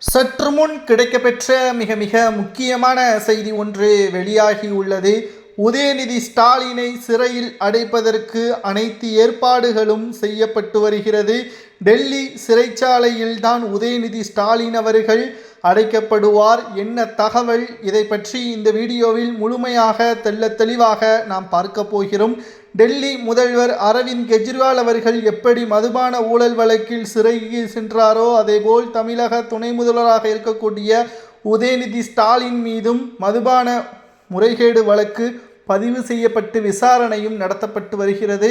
சற்று முன் கிடைக்கப்பெற்ற மிக மிக முக்கியமான செய்தி ஒன்று வெளியாகியுள்ளது. உதயநிதி ஸ்டாலினை சிறையில் அடைப்பதற்கு அனைத்து ஏற்பாடுகளும் செய்யப்பட்டு வருகிறது. டெல்லி சிறைச்சாலையில்தான் உதயநிதி ஸ்டாலின் அவர்கள் அடைக்கப்படுவார். என்ன தகவல், இதை பற்றி இந்த வீடியோவில் முழுமையாக தெளிவாக நாம் பார்க்க போகிறோம். டெல்லி முதல்வர் அரவிந்த் கெஜ்ரிவால் அவர்கள் எப்படி மதுபான ஊழல் வழக்கில் சிறைக்கு சென்றாரோ, அதேபோல் தமிழக துணை முதல்வராக இருக்கக்கூடிய உதயநிதி ஸ்டாலின் மீதும் மதுபான முறைகேடு வழக்கு பதிவு செய்யப்பட்டு விசாரணையும் நடத்தப்பட்டு வருகிறது.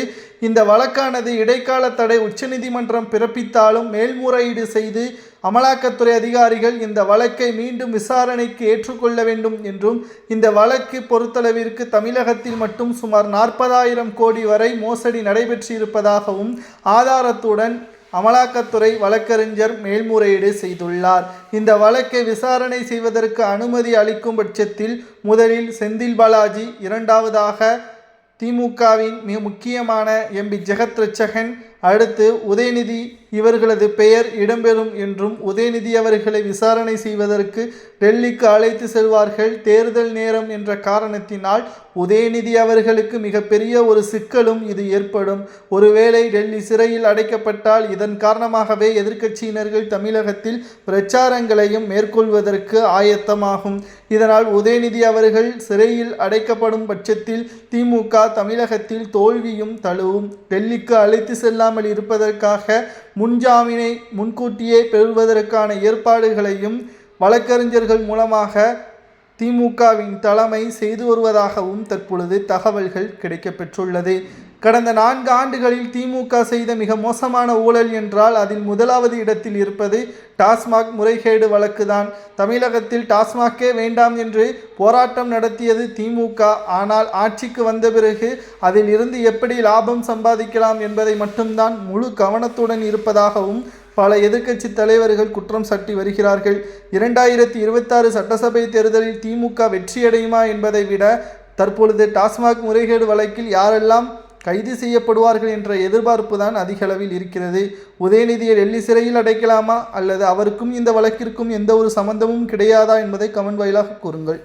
இந்த வழக்கானது இடைக்கால தடை உச்சநீதிமன்றம் பிறப்பித்தாலும் மேல்முறையீடு செய்து அமலாக்கத்துறை அதிகாரிகள் இந்த வழக்கை மீண்டும் விசாரணைக்கு ஏற்றுக்கொள்ள வேண்டும் என்றும், இந்த வழக்கு பொறுத்தளவிற்கு தமிழகத்தில் மட்டும் சுமார் 40,000 கோடி வரை மோசடி நடைபெற்றிருப்பதாகவும் ஆதாரத்துடன் அமலாக்கத்துறை வழக்கறிஞர் மேல்முறையீடு செய்துள்ளார். இந்த வழக்கை விசாரணை செய்வதற்கு அனுமதி அளிக்கும் பட்சத்தில் முதலில் செந்தில் பாலாஜி, இரண்டாவதாக திமுகவின் மிக முக்கியமான எம்பி ஜெகத் ரட்சகன், அடுத்து உதயநிதி இவர்களது பெயர் இடம்பெறும் என்றும், உதயநிதி அவர்களை விசாரணை செய்வதற்கு டெல்லிக்கு அழைத்து செல்வார்கள். தேர்தல் நேரம் என்ற காரணத்தினால் உதயநிதி அவர்களுக்கு மிகப்பெரிய ஒரு சிக்கலும் இது ஏற்படும். ஒருவேளை டெல்லி சிறையில் அடைக்கப்பட்டால் இதன் காரணமாகவே எதிர்க்கட்சியினர்கள் தமிழகத்தில் பிரச்சாரங்களையும் மேற்கொள்வதற்கு ஆயத்தமாகும். இதனால் உதயநிதி அவர்கள் சிறையில் அடைக்கப்படும் பட்சத்தில் திமுக தமிழகத்தில் தோல்வியும் தழுவும். டெல்லிக்கு அழைத்து செல்லாமல் இருப்பதற்காக முன்ஜாமீனை முன்கூட்டியே பெறுவதற்கான ஏற்பாடுகளையும் வழக்கறிஞர்கள் மூலமாக திமுகவின் தலைமை செய்து வருவதாகவும் தற்பொழுது தகவல்கள் கிடைக்கப்பெற்றுள்ளது. கடந்த 4 ஆண்டுகளில் திமுக செய்த மிக மோசமான ஊழல் என்றால் அதில் முதலாவது இடத்தில் இருப்பது டாஸ்மாக் முறைகேடு வழக்குதான். தமிழகத்தில் டாஸ்மாகே வேண்டாம் என்று போராட்டம் நடத்தியது திமுக. ஆனால் ஆட்சிக்கு வந்த பிறகு அதில் இருந்து எப்படி லாபம் சம்பாதிக்கலாம் என்பதை மட்டும்தான் முழு கவனத்துடன் இருப்பதாகவும் பல எதிர்க்கட்சி தலைவர்கள் குற்றம் சாட்டி வருகிறார்கள். 2026 சட்டசபை தேர்தலில் திமுக வெற்றியடையுமா என்பதை விட தற்பொழுது டாஸ்மாக் முறைகேடு வழக்கில் யாரெல்லாம் கைது செய்யப்படுவார்கள் என்ற எதிர்பார்ப்பு தான் அதிக அளவில் இருக்கிறது. உதயநிதியை டெல்லி சிறையில் அடைக்கலாமா, அல்லது அவருக்கும் இந்த வழக்கிற்கும் எந்த ஒரு சம்பந்தமும் கிடையாதா என்பதை கமெண்ட் வாயிலாக கூறுங்கள்.